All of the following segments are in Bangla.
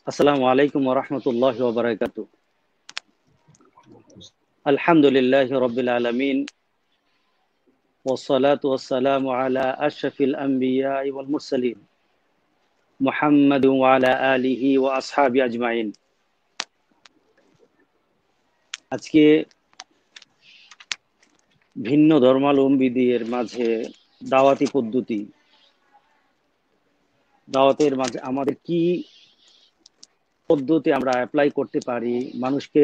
আসসালামু আলাইকুম ওয়া রাহমাতুল্লাহি ওয়া বারাকাতুহু। আলহামদুলিল্লাহি রাব্বিল আলামিন ওয়াস সালাতু ওয়াস সালামু আলা আশরাফিল আমবিয়াই ওয়াল মুরসালিন মুহাম্মাদিন ওয়া আলা আলিহি ওয়া আসহাবিহি আজমাইন। আজকে ভিন্ন ধর্মাবলম্বীদের মাঝে দাওয়াতি পদ্ধতি, দাওয়াতের মাঝে আমাদের কি পদ্ধতি আমরা অ্যাপ্লাই করতে পারি মানুষকে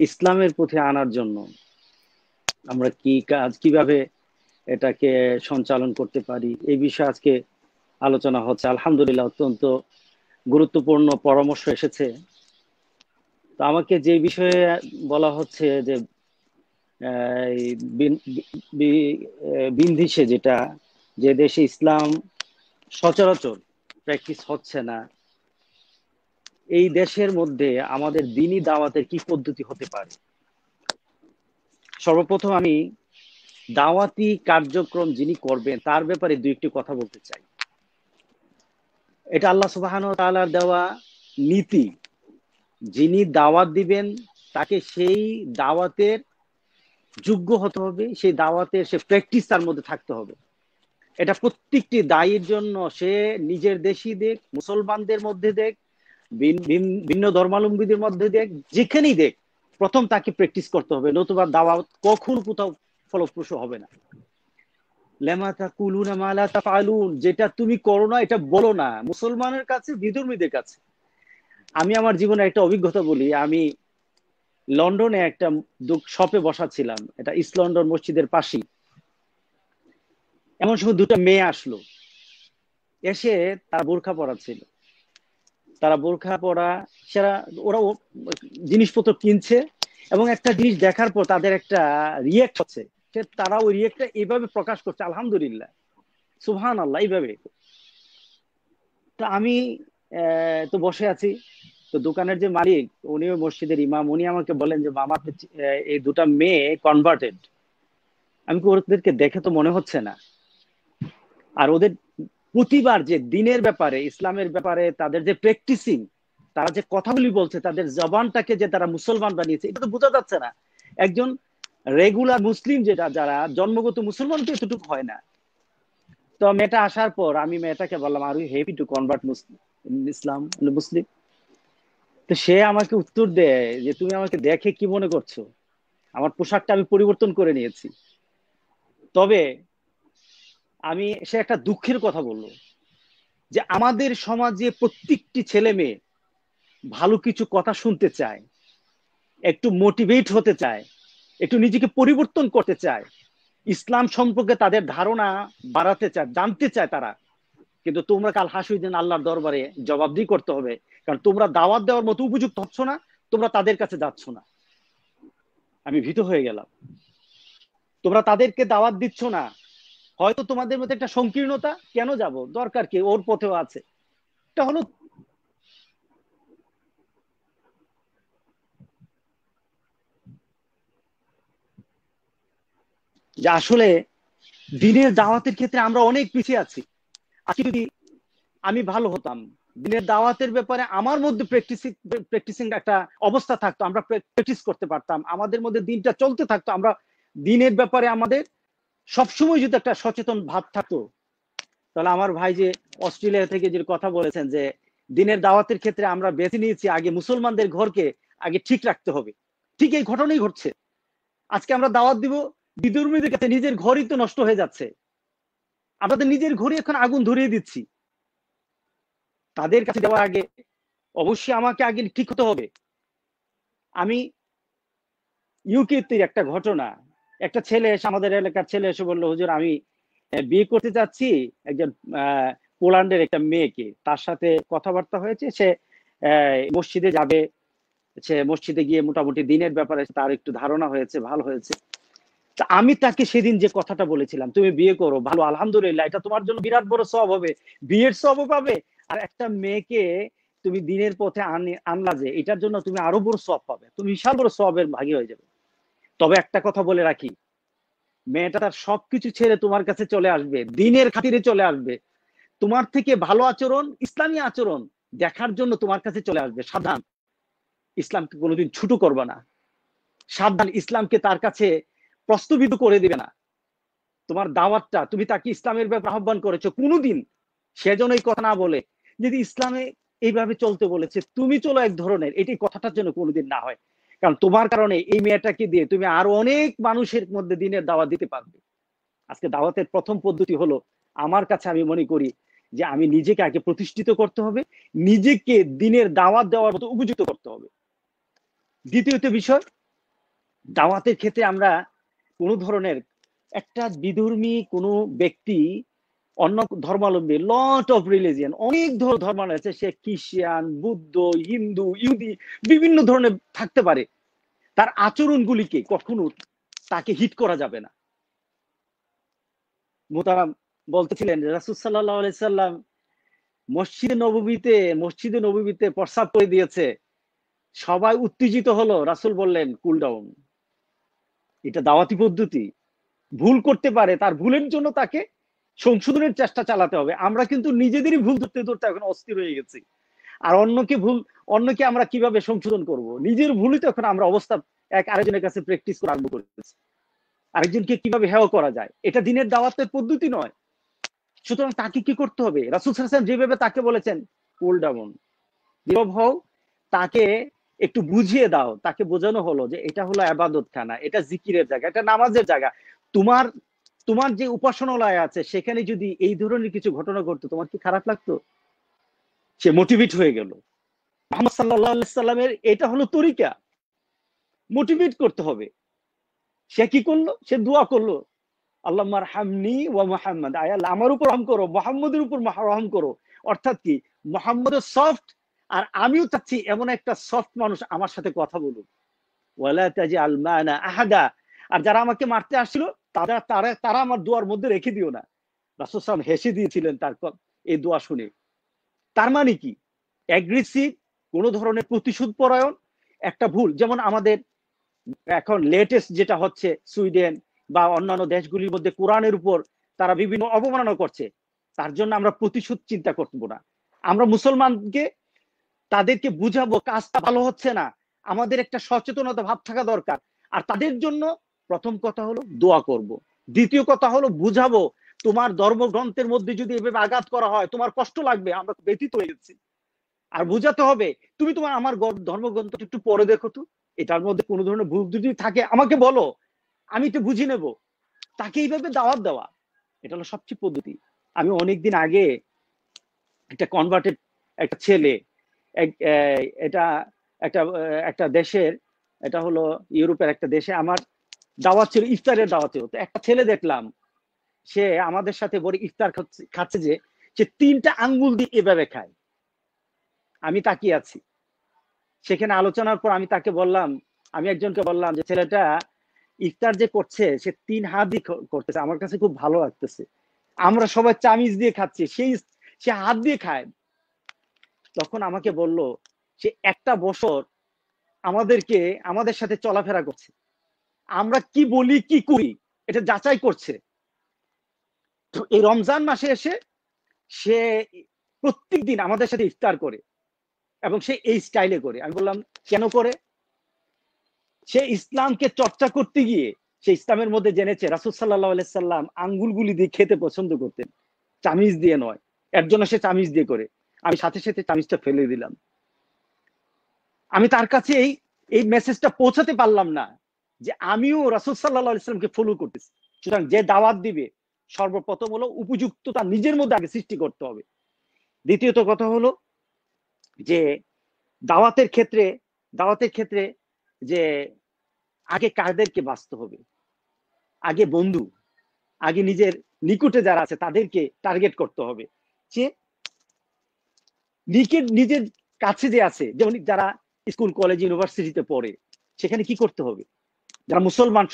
ইসলামের পথে আনার জন্য, আমরা কি কাজ কিভাবে এটাকে সঞ্চালন করতে পারি, এই বিষয়ে আজকে আলোচনা হচ্ছে। আলহামদুলিল্লাহ, অত্যন্ত গুরুত্বপূর্ণ পরামর্শ এসেছে। তো আমাকে যে বিষয়ে বলা হচ্ছে যে এই বিন্ধিসে, যেটা যে দেশে ইসলাম সচরাচর প্র্যাকটিস হচ্ছে না, এই দেশের মধ্যে আমাদের দ্বীনি দাওয়াতের কি পদ্ধতি হতে পারে। সর্বপ্রথম আমি দাওয়াতি কার্যক্রম যিনি করবেন তার ব্যাপারে দুই একটি কথা বলতে চাই। এটা আল্লাহ সুবহানাহু ওয়া তাআলার দেওয়া নীতি। যিনি দাওয়াত দিবেন তাকে সেই দাওয়াতের যোগ্য হতে হবে, সেই দাওয়াতের সে প্র্যাকটিস তার মধ্যে থাকতে হবে। এটা প্রত্যেকটি দায়ীর জন্য, সে নিজের দেশই দেখ, মুসলমানদের মধ্যে দেখ, ভিন্ন ধর্মাবলম্বীদের মধ্যে দেখ, যেখানেই দেখ, প্রথম তাকে প্র্যাকটিস করতে হবে, নতুবা দাওয়াত কখনো কোথাও ফলপ্রসূ হবে না। লেমা তাকুলুনা মা লা তাফআলুন, যেটা তুমি করো না এটা বলো না, মুসলমানের কাছে, বিধর্মীদের কাছে। আমি আমার জীবনে একটা অভিজ্ঞতা বলি। আমি লন্ডনে একটা শপে বসা ছিলাম, এটা ইস্ট লন্ডন মসজিদের পাশেই। এমন সময় দুটো মেয়ে আসলো, এসে তারা বোরখা পরা ছিল। তারা বোরখা পরা, সেরা ওরা জিনিসপত্র কিনছে, এবং একটা জিনিস দেখার পর তাদের একটা রিয়েক্ট হচ্ছে, তারা ওই রিয়েক্টটা এইভাবে প্রকাশ করছে, আলহামদুলিল্লাহ, সুবহানাল্লাহ, এইভাবে। তো আমি তো বসে আছি। তো দোকানের যে মালিক, উনিও মসজিদের ইমাম, উনি আমাকে বলেন যে মামা, এই দুটা মেয়ে কনভার্টেড। আমি ওদেরকে দেখে তো মনে হচ্ছে না। আর ওদের প্রতিবার যে দিনের ব্যাপারে, ইসলামের ব্যাপারে তাদের যে প্র্যাকটিসিং, তারা যে কথাগুলি বলছে, তাদের জবানটাকে যে তারা মুসলমান বানিয়েছে, এটা তো বোঝা যাচ্ছে না। একজন রেগুলার মুসলিম, যেটা যারা জন্মগত মুসলমান, তো এতটুকু হয় না। তো মেয়েটা আসার পর আমি মেয়েটাকে বললাম, are you happy to convert ইসলাম, মুসলিম? তো সে আমাকে উত্তর দেয় যে তুমি আমাকে দেখে কি মনে করছো, আমার পোশাকটা আমি পরিবর্তন করে নিয়েছি। তবে সে একটা দুঃখের কথা বললো, যে আমাদের সমাজে প্রত্যেকটি ছেলে মেয়ে ভালো কিছু কথা শুনতে চায়, একটু মোটিভেট হতে চায়, একটু নিজেকে পরিবর্তন করতে চায়, ইসলাম সম্পর্কে তাদের ধারণা বাড়াতে চায়, জানতে চায় তারা। কিন্তু তোমরা কাল হাসুর দিন আল্লাহর দরবারে জবাবদিহি করতে হবে, কারণ তোমরা দাওয়াত দেওয়ার মতো উপযুক্ত হচ্ছ না, তোমরা তাদের কাছে যাচ্ছ না। আমি ভীত হয়ে গেলাম। তোমরা তাদেরকে দাওয়াত দিচ্ছ না, হয়তো তোমাদের মধ্যে একটা সংকীর্ণতা, কেন যাব, দরকার কি, ওর পথেও আছে। এটা হলো যে আসলে দিনের দাওয়াতের ক্ষেত্রে আমরা অনেক পিছিয়ে আছি। আজকে যদি আমি ভালো হতাম, দিনের দাওয়াতের ব্যাপারে আমার মধ্যে প্র্যাকটিসিং একটা অবস্থা থাকতো, আমরা প্র্যাকটিস করতে পারতাম, আমাদের মধ্যে দিনটা চলতে থাকতো, আমরা দিনের ব্যাপারে আমাদের সবসময় যদি একটা সচেতন ভাব থাকতো, তাহলে আমার ভাই যে অস্ট্রেলিয়া থেকে যে কথা বলেছেন যে দিনের দাওয়াতের ক্ষেত্রে আমরা বেছে নিয়েছি আগে মুসলমানদের ঘরকে আগে ঠিক রাখতে হবে, ঠিক এই ঘটনাই ঘটছে। আজকে আমরা দাওয়াত দিব বিধর্মীদের কাছে, নিজের ঘরই তো নষ্ট হয়ে যাচ্ছে। আমাদের নিজের ঘরে এখন আগুন ধরিয়ে দিচ্ছি। তাদের কাছে দেওয়ার আগে অবশ্যই আমাকে আগে ঠিক হতে হবে। আমি ইউকেতে একটা ঘটনা, একটা ছেলে এসে, আমাদের এলাকার ছেলে এসে বললো, হুজুর আমি বিয়ে করতে চাচ্ছি একজন পোল্যান্ডের একটা মেয়েকে, তার সাথে কথাবার্তা হয়েছে, সে মসজিদে যাবে, সে মসজিদে গিয়ে মোটামুটি দিনের ব্যাপারে তার একটু ধারণা হয়েছে, ভালো হয়েছে। আমি তাকে সেদিন যে কথাটা বলেছিলাম, তুমি বিয়ে করো, ভালো, আলহামদুলিল্লাহ, এটা তোমার জন্য বিরাট বড় সওয়াব হবে, বিয়ের সওয়াব পাবে, আর একটা মেয়েকে তুমি দিনের পথে আনলা, যে এটার জন্য তুমি আরো বড় সওয়াব পাবে, তুমি বিশাল বড় সওয়াবের ভাগী হয়ে যাবে। তবে একটা কথা বলে রাখি, মেয়েটা তার সবকিছু ছেড়ে তোমার কাছে চলে আসবে, দিনের খাতিরে চলে আসবে। তোমার থেকে ভালো আচরণ, ইসলামী আচরণ দেখার জন্য তোমার কাছে চলে আসবে। সাবধান, ইসলামকে কোনোদিন ছোট করবে না। সাবধান, ইসলামকে তার কাছে প্রস্তাবিত করে দিবে না। তোমার দাওয়াতটা, তুমি তাকে ইসলামের ব্যাপারে আহ্বান করেছো, কোনোদিন সেজন্য এই কথা না বলে যদি ইসলামে এইভাবে চলতে বলেছে তুমি চলো এক ধরনের, এটি কথাটার জন্য কোনোদিন না হয়। কারণ তোমার কারণে এই মেয়েটাকে দিয়ে তুমি আরো অনেক মানুষের মধ্যে দিনের দাওয়াত দিতে পারবে। আজকে দাওয়াতের প্রথম পদ্ধতি হলো, আমার কাছে আমি মনে করি যে আমি নিজেকে আগে প্রতিষ্ঠিত করতে হবে, নিজেকে দিনের দাওয়াত দেওয়ার মতো উপযুক্ত করতে হবে। দ্বিতীয়ত বিষয়, দাওয়াতের ক্ষেত্রে আমরা কোনো ধরনের, একটা বিধর্মী কোনো ব্যক্তি অন্য ধর্মাবলম্বী, লট অফ রিলিজিয়ন, অনেক ধর্ম আছে, সে খ্রিস্টান, বুদ্ধ, হিন্দু, ইহুদি, বিভিন্ন ধরনের থাকতে পারে, তার আচরণগুলিকে কখনো তাকে হিট করা যাবে না। মোহতারাম বলতেছিলেন রাসূল সাল্লাল্লাহু আলাইহি সাল্লাম মসজিদে নববীতে প্রস্রাব করে দিয়েছে, সবাই উত্তেজিত হলো, রাসূল বললেন কুল ডাউন। এটা দাওয়াতি পদ্ধতি? ভুল করতে পারে, তার ভুলের জন্য তাকে সংশোধনের চেষ্টা চালাতে হবে। আমরা কিন্তু নিজেদেরই ভুল ধরতে ধরতে এখন অস্থির হয়ে গেছি। আর অন্যকে আমরা কিভাবে সংশোধন করব? নিজের ভুলই তো এখন আমরা অবস্থা এক আরেকজনের কাছে প্র্যাকটিস করা আরম্ভ করেছি। আরেকজনকে কিভাবে হেয় করা যায়, এটা দিনের দাওয়াতের পদ্ধতি নয়। সুতরাং তাকে কি করতে হবে? রাসূল সাল্লাল্লাহু আলাইহি ওয়াসাল্লাম যেভাবে তাকে বলেছেন কুল ডাউন, নীরব হও, তাকে একটু বুঝিয়ে দাও, তাকে বোঝানো হলো যে এটা হলো ইবাদত খানা, এটা জিকিরের জায়গা, এটা নামাজের জায়গা। তোমার তোমার যে উপাসনালয় আছে সেখানে যদি এই ধরনের কিছু ঘটনা ঘটতো, তোমার কি খারাপ লাগতো? সে মোটিভেট হয়ে গেল। মুহাম্মদ সাল্লাল্লাহু আলাইহি সাল্লামের এটা হলো তরিকা, মোটিভেট করতে হবে। সে কি করলো? সে দোয়া করলো, আল্লাহুম্মা আরহামনি ওয়া মুহাম্মাদ, আয় আল্লাহ আমার উপর রহম করো, মুহাম্মদের উপর রহম করো। অর্থাৎ কি, মুহাম্মদ সফট, আর আমিও চাচ্ছি এমন একটা সফট মানুষ আমার সাথে কথা বলুক। ওয়ালা তাজআল মানা আহাদা, আর যারা আমাকে মারতে আসছিল তারা তারা তারা আমার দোয়ার মধ্যে রেখে দিও না। রাসূল সাল্লাল্লাহু আলাইহি ওয়াসাল্লাম হেসে দিয়েছিলেন তার এই দোয়া শুনে। তার মানে কি, অ্যাগ্রেসিভ, কোন ধরনের প্রতিশোধ পরায়ণ, একটা ভুল, যেমন আমাদের এখন লেটেস্ট যেটা হচ্ছে সুইডেন বা অন্যান্য দেশগুলির মধ্যে কোরআনের উপর তারা বিভিন্ন অবমাননা করছে, তার জন্য আমরা প্রতিশোধ চিন্তা করব না। আমরা মুসলমানকে তাদেরকে বুঝাবো কাজটা ভালো হচ্ছে না, আমাদের একটা সচেতনতা ভাব থাকা দরকার। আর তাদের জন্য প্রথম কথা হলো দোয়া করব, দ্বিতীয় কথা হলো বুঝাবো তোমার ধর্মগ্রন্থের মধ্যে যদি এভাবে আঘাত করা হয় তোমার কষ্ট লাগবে, আমরা ব্যথিত হয়ে গেছি। আর বুঝাতে হবে তুমি তোমার আমার ধর্মগ্রন্থটা একটু পরে দেখো তো, এটার মধ্যে কোনো ধরনের ভুল যদি থাকে আমাকে বলো, আমি তো বুঝে নেব। তাকে এইভাবে দাওয়াত দেওয়া, এটা হলো সবচেয়ে পদ্ধতি। আমি অনেকদিন আগে একটা কনভার্টেড একটা ছেলে, এটা একটা একটা দেশের, এটা হলো ইউরোপের একটা দেশে, আমার দাওয়াত ছিল, ইফতারের দাওয়াত ছিল। তো একটা ছেলে দেখলাম, সে আমাদের সাথে বড় ইফতার খাচ্ছে, যে সে 3টা আঙ্গুল দিয়ে এভাবে খায়। আমি তাকিয়ে আছি। সেখানে আলোচনার পর আমি তাকে বললাম, আমি একজনকে বললাম যে ছেলেটা ইফতার যে করছে সে 3 হাত দিয়ে করতেছে, আমার কাছে খুব ভালো লাগতেছে। আমরা সবাই চামিচ দিয়ে খাচ্ছি, সে হাত দিয়ে খায়। তখন আমাকে বলল সে একটা বছর আমাদের সাথে চলাফেরা করছে, আমরা কি বলি কি করি এটা যাচাই করছে। তো এই রমজান মাসে এসে সে প্রত্যেকদিন আমাদের সাথে ইফতার করে, এবং সে এই স্টাইলে করে। আমি বললাম কেন করে? সে ইসলামকে চর্চা করতে গিয়ে সে ইসলামের মধ্যে জেনেছে রাসূল সাল্লাল্লাহু আলাইহি সাল্লাম আঙ্গুলগুলি দিয়ে খেতে পছন্দ করতেন, চামিচ দিয়ে নয়। এর জন্য সে চামিচ দিয়ে করে। আমি সাথে সাথে চামিচটা ফেলে দিলাম। আমি তার কাছে এই মেসেজটা পৌঁছাতে পারলাম না যে আমিও রাসূল সাল্লাল্লাহু আলাইহি সাল্লামকে ফলো করতেছি। সুতরাং যে দাওয়াত দিবে সর্বপ্রথম হলো উপযুক্ততা নিজের মধ্যে আগে সৃষ্টি করতে হবে। দ্বিতীয়ত কথা হলো যে দাওয়াতের ক্ষেত্রে যে আগে কাদেরকে বাঁচতে হবে, আগে বন্ধু, আগে নিজের নিকটে যারা আছে তাদেরকে টার্গেট করতে হবে। যে নিজের কাছে যে আছে, যেমন যারা স্কুল কলেজ ইউনিভার্সিটিতে পড়ে, সেখানে কি করতে হবে? যারা মুসলমান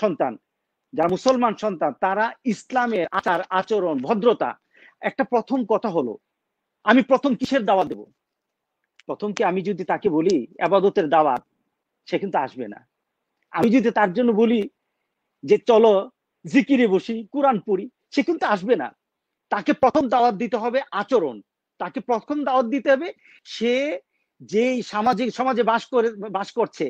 সন্তান তারা ইসলামের আচার আচরণ ভদ্রতা, একটা প্রথম কথা হলো আমি প্রথম কিসের দাওয়াত দেব? প্রথম কি আমি যদি তাকে বলি ইবাদতের দাওয়াত, সে কিন্তু আসবে না। আমি যদি তার জন্য বলি যে চলো জিকিরে বসি, কোরআন পড়ি, সে কিন্তু আসবে না। তাকে প্রথম দাওয়াত দিতে হবে আচরণ, তাকে প্রথম দাওয়াত দিতে হবে সে যে সমাজে বাস করছে,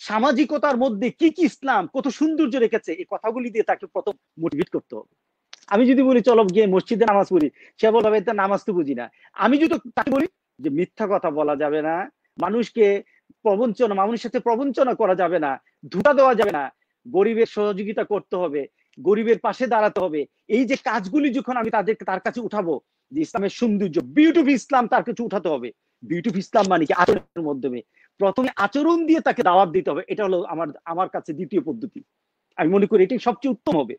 সামাজিকতার মধ্যে কি কি ইসলাম কত সৌন্দর্য রেখেছে, এই কথাগুলি দিয়ে তাকে প্রথম মোটিভেট করতে হবে। আমি যদি বলি চলো গিয়ে মসজিদে নামাজ পড়ি, সে বলবে এটা নামাজ তো বুঝি না। আমি যদি তাকে বলি যে মিথ্যা কথা বলা যাবে না, মানুষকে মানুষের সাথে প্রবঞ্চনা করা যাবে না, ধোঁকা দেওয়া যাবে না, গরিবের সহযোগিতা করতে হবে, গরিবের পাশে দাঁড়াতে হবে, এই যে কাজগুলি যখন আমি তার কাছে উঠাবো, যে ইসলামের সৌন্দর্য, বিউটি অফ ইসলাম তার কাছে উঠাতে হবে। বিউটি অফ ইসলাম মানে কি? আচরণের মাধ্যমে প্রথমে আচরণ দিয়ে তাকে দাওয়াত দিতে হবে। এটা হলো আমার কাছে দ্বিতীয় পদ্ধতি। আমি মনে করি এটাই সবচেয়ে উত্তম হবে।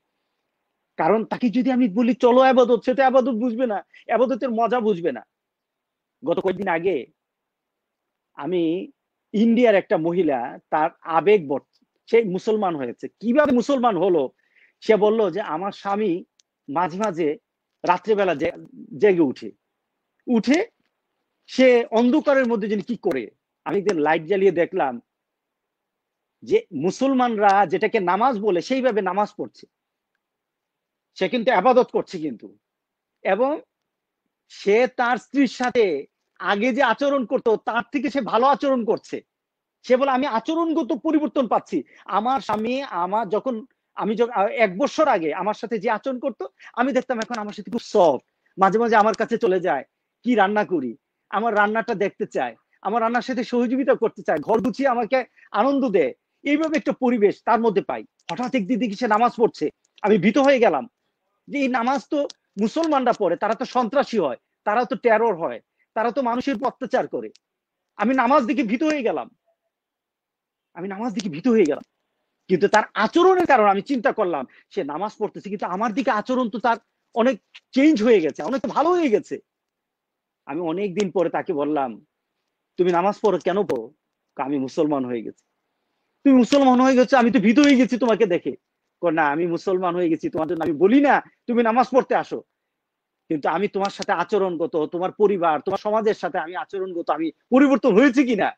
কারণ তাকে যদি আমি বলি চলো আবাদত, সে তো আবাদত বুঝবে না, আবাদতের মজা বুঝবে না। গত কয়েকদিন আগে আমি ইন্ডিয়ার একটা মহিলা, তার আবেগ সে মুসলমান হয়েছে। কিভাবে মুসলমান হলো? সে বলল যে আমার স্বামী মাঝে মাঝে রাত্রেবেলা জেগে উঠে সে অন্ধকারের মধ্যে যিনি কি করে। আমি একদিন লাইট জ্বালিয়ে দেখলাম যে মুসলমানরা যেটাকে নামাজ বলে সেইভাবে নামাজ পড়ছে, সে কিন্তু আবাদত করছে কিন্তু। এবং সে তার স্ত্রীর সাথে আগে যে আচরণ করতো তার থেকে সে ভালো আচরণ করছে। সে বলে আমি আচরণগত পরিবর্তন পাচ্ছি। আমার স্বামী আমি যখন 1 বছর আগে আমার সাথে যে আচরণ করতো, আমি দেখতাম এখন আমার সাথে খুব সফট, মাঝে মাঝে আমার কাছে চলে যায়, কি রান্না করি, আমার রান্নাটা দেখতে চায়, আমার রান্নার সাথে সহযোগিতা করতে চায়, ঘর গুছিয়ে আমাকে আনন্দ দেয়। এইভাবে একটা পরিবেশ তার মধ্যে পাই। হঠাৎ একদিন দেখি সে নামাজ পড়ছে, আমি ভীত হয়ে গেলাম যে এই নামাজ তো মুসলমানরা পড়ে, তারা তো সন্ত্রাসী হয়, তারা তো টেরর হয়, তারা তো মানুষের অত্যাচার করে। আমি নামাজ দেখে ভীত হয়ে গেলাম, কিন্তু তার আচরণের কারণে আমি চিন্তা করলাম সে নামাজ পড়তেছে, কিন্তু আমার দিকে আচরণ তো তার অনেক চেঞ্জ হয়ে গেছে, অনেক ভালো হয়ে গেছে। আমি অনেক দিন পরে তাকে বললাম তুমি নামাজ পড়ো, কেন পড়ো? আমি মুসলমান হয়ে গেছি। তুমি মুসলমান হয়ে গেছো, আমি তো ভীত হয়ে গেছি তোমাকে দেখে। না, আমি মুসলমান হয়ে গেছি তোমার জন্য আমি বলি না তুমি নামাজ পড়তে আসো, কিন্তু আমি তোমার সাথে আচরণগত, তোমার পরিবার, তোমার সমাজের সাথে আমি আচরণগত আমি পরিবর্তন হয়েছে কিনা।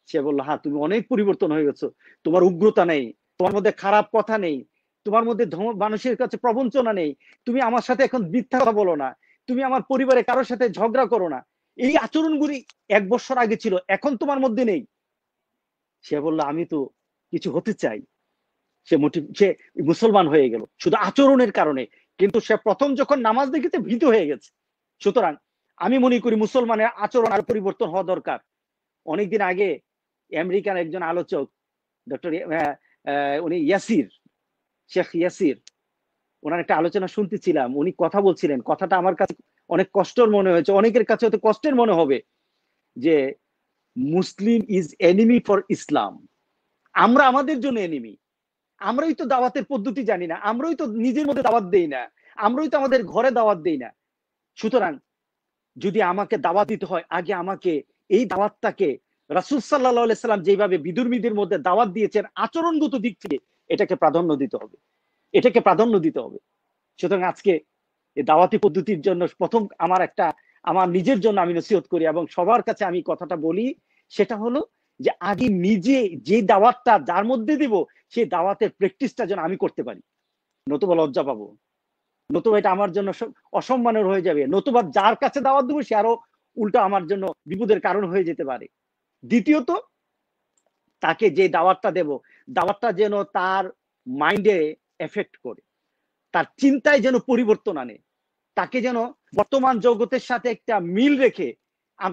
সে বললো হ্যাঁ তুমি অনেক পরিবর্তন হয়ে গেছো, তোমার উগ্রতা নেই, তোমার মধ্যে খারাপ কথা নেই, তোমার মধ্যে মানুষের কাছে প্রবঞ্চনা নেই, তুমি আমার সাথে এখন মিথ্যা কথা বলো না, তুমি আমার পরিবারে কারোর সাথে ঝগড়া করো না। এই আচরণগুলি 1 বছর আগে ছিল, এখন তোমার মধ্যে নেই। সে বললো আমি তো কিছু হতে চাই। সে মুসলমান হয়ে গেল শুধু আচরণের কারণে, কিন্তু সে প্রথম যখন নামাজ দেখেছে ভীত হয়ে গেছে। সুতরাং আমি মনে করি মুসলমানের আচরণ আর পরিবর্তন হওয়া দরকার। অনেকদিন আগে আমেরিকার একজন আলোচক ডক্টর উনি শেখ ইয়াসির, ওনার একটা আলোচনা শুনতেছিলাম, উনি কথা বলছিলেন, কথাটা আমার কাছে অনেক কষ্টের মনে হয়েছে, অনেকের কাছে হয়তো কষ্টের মনে হবে, যে মুসলিম ইজ এনিমি ফর ইসলাম। আমরা আমাদের জন্য এনিমি, আমরাই তো দাওয়াতের পদ্ধতি জানি না, আমরাই তো নিজের মধ্যে দাওয়াত দেই না, আমরাই তো আমাদের ঘরে দাওয়াত দেই না। সুতরাং যদি আমাকে দাওয়াত দিতে হয়, আগে আমাকে এই দাওয়াতটাকে রাসূল সাল্লাল্লাহু আলাইহি সাল্লাম যেভাবে বিধর্মীদের মধ্যে দাওয়াত দিয়েছেন আচরণগত দিক থেকে এটাকে প্রাধান্য দিতে হবে। সুতরাং আজকে এই দাওয়াতি পদ্ধতির জন্য প্রথম আমার নিজের জন্য আমি নসিহত করি এবং সবার কাছে আমি কথাটা বলি, সেটা হলো যে আগে নিজে যে দাওয়াতটা যার মধ্যে দিব সেই দাওয়াতের প্র্যাকটিসটা যেন আমি করতে পারি, নতুবা লজ্জা পাবো, নতুবা এটা আমার জন্য অসম্মানের হয়ে যাবে, নতুবা যার কাছে দাওয়াত দেবো সে আরো উল্টা আমার জন্য বিপদের কারণ হয়ে যেতে পারে। দ্বিতীয়ত, তাকে যে দাওয়াতটা দেব, দাওয়াতটা যেন তার মাইন্ডে এফেক্ট করে, তার চিন্তায় যেন পরিবর্তন আনে, তাকে যেন বর্তমান জগতের সাথে একটা মিল রেখে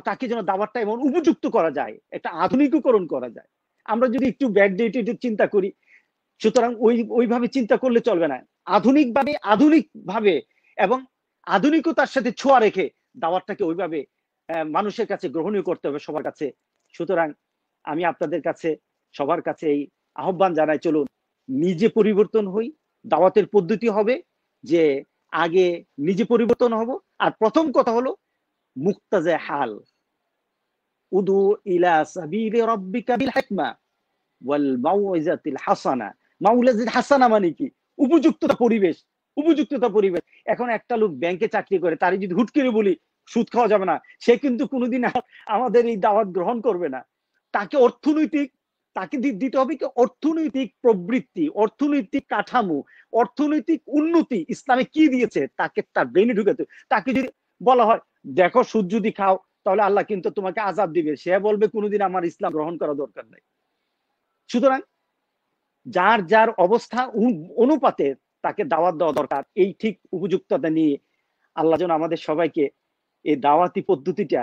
তাকে যেন দাওয়াতটা এমন উপযুক্ত করা যায়, একটা আধুনিকীকরণ করা যায়। আমরা যদি একটু ব্যাকডেটেড চিন্তা করি, সুতরাং ওইভাবে চিন্তা করলে চলবে না। আধুনিক ভাবে এবং আধুনিকতার সাথে ছোঁয়া রেখে দাওয়াতটাকে ওইভাবে মানুষের কাছে গ্রহণীয় করতে হবে, সবার কাছে। সুতরাং আমি আপনাদের কাছে, সবার কাছে এই আহ্বান জানাই, চলুন নিজে পরিবর্তন হই। দাওয়াতের পদ্ধতি হবে যে আগে নিজে পরিবর্তন হব, আর প্রথম কথা হলো মুক্তাজে হাল, উদু ইলা সাবিলি রাব্বিকা বিল হিকমা ওয়াল মাউইজাতিল হাসানা। মাউলাজিল হাসানা মানে কি? উপযুক্ততা পরিবেশ। এখন একটা লোক ব্যাংকে চাকরি করে, তারই যদি হুট করে বলি সুদ খাওয়া যাবে না, সে কিন্তু কোনোদিন আমাদের এই দাওয়াত গ্রহণ করবে না। তাকে দিতে হবে কি অর্থনৈতিক প্রবৃত্তি, অর্থনৈতিক কাঠামো, অর্থনৈতিক উন্নতি ইসলামে কি দিয়েছে তাকে তার ব্রেনে ঢুকাতে। তাকে যদি বলা হয় দেখো সুদ যদি খাও তাহলে আল্লাহ কিন্তু তোমাকে আযাব দিবে, সে বলবে কোনোদিন আমার ইসলাম গ্রহণ করা দরকার নাই। সুতরাং যার যার অবস্থা অনুপাতে তাকে দাওয়াত দেওয়া দরকার, এই ঠিক উপযুক্ততা নিয়ে আল্লাহ যেন আমাদের সবাইকে এই দাওয়াতি পদ্ধতিটা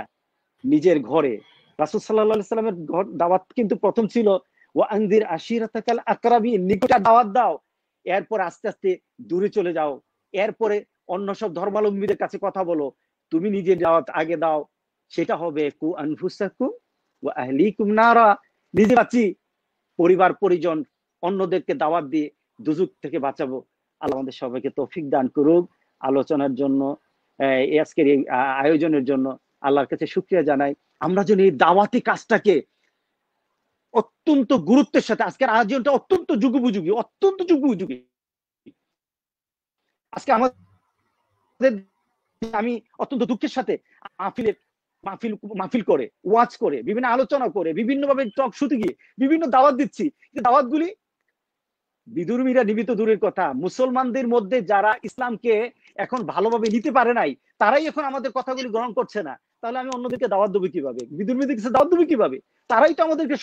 নিজের ঘরে, রাসূল সাল্লাল্লাহু আলাইহি সাল্লামের দাওয়াত কিন্তু প্রথম ছিল ওয়া আনদির আশিরাতাকাল আকরাবিন, নিকটে দাওয়াত দাও, এরপর আস্তে আস্তে দূরে চলে যাও, এরপরে অন্য সব ধর্মাবলম্বীদের কাছে কথা বলো, তুমি নিজে দাওয়াত আগে দাও, সেটা হবে কু আনফুসাকুম ওয়া আহলিকুম নারা, নিজে বাঁচি, পরিবার পরিজন অন্যদেরকে দাওয়াত দিয়ে দুজক থেকে বাঁচাবো। আল্লাহ আমাদের সবাইকে তৌফিক দান করুক। আলোচনার জন্য, আজকের এই আয়োজনের জন্য আল্লাহর কাছে শুকরিয়া জানাই। আমরা যেন এই দাওয়াতি কাজটাকে অত্যন্ত গুরুত্বের সাথে, আজকের আয়োজনটা অত্যন্ত যুগোপযোগী, অত্যন্ত যুগোপযোগী। আজকে আমাদের, আমি অত্যন্ত দুঃখের সাথে মাহফিল করে, ওয়াজ করে, বিভিন্ন আলোচনা করে, বিভিন্ন ভাবে টক শুতে গিয়ে বিভিন্ন দাওয়াত দিচ্ছি, দাওয়াতগুলি বিধর্মীরা নিবিত দূরের কথা, মুসলমানদের মধ্যে যারা ইসলামকে এখন ভালোভাবে নিতে পারে নাই, তারাই এখন আমাদের কথাগুলি গ্রহণ করছে না। তাহলে আমি অন্যদেরকে দাওয়াত দেবো কিভাবে? বিধর্মীদের কাছে দাওয়াত দেবো কিভাবে? তারাই তো আমাদেরকে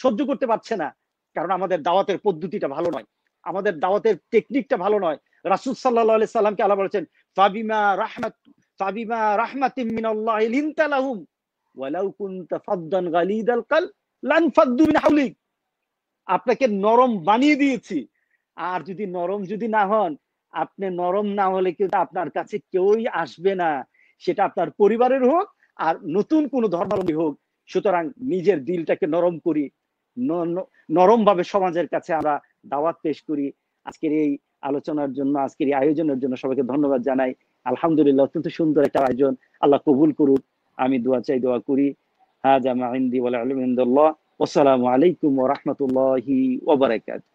সহ্য করতে পারছে না, কারণ আমাদের দাওয়াতের পদ্ধতিটা ভালো নয়, আমাদের দাওয়াতের টেকনিকটা ভালো নয়। রাসূল সাল্লাল্লাহু আলাইহি সাল্লামকে আল্লাহ বলেছেন ফাবিমা রাহমাতিন মিনাল্লাহি লিনতা লাহুম ওয়ালাউ কুনতা ফাদ্দান গালিদাল কলব লানফাদ্দু মিন হাওলিক, আপনাকে নরম বানিয়ে দিয়েছি, আর যদি নরম যদি না হন, আপনি নরম না হলে কিন্তু আপনার কাছে কেউই আসবে না, সেটা আপনার পরিবারের হোক আর নতুন কোন ধর্মাবলম্বী হোক। সুতরাং নিজের দিলটাকে নরম করি, নরম ভাবে সমাজের কাছে আমরা দাওয়াত পেশ করি। আজকের এই আলোচনার জন্য, আজকের এই আয়োজনের জন্য সবাইকে ধন্যবাদ জানাই। আলহামদুলিল্লাহ, অত্যন্ত সুন্দর একটা আয়োজন, আল্লাহ কবুল করুক। আমি দোয়া চাই, দোয়া করি। হাযা মা ইনদি ওয়া লা ইলমু ইনদাল্লাহ। আসসালামু আলাইকুম ওয়া রাহমাতুল্লাহি ওয়া বারাকাতুহু।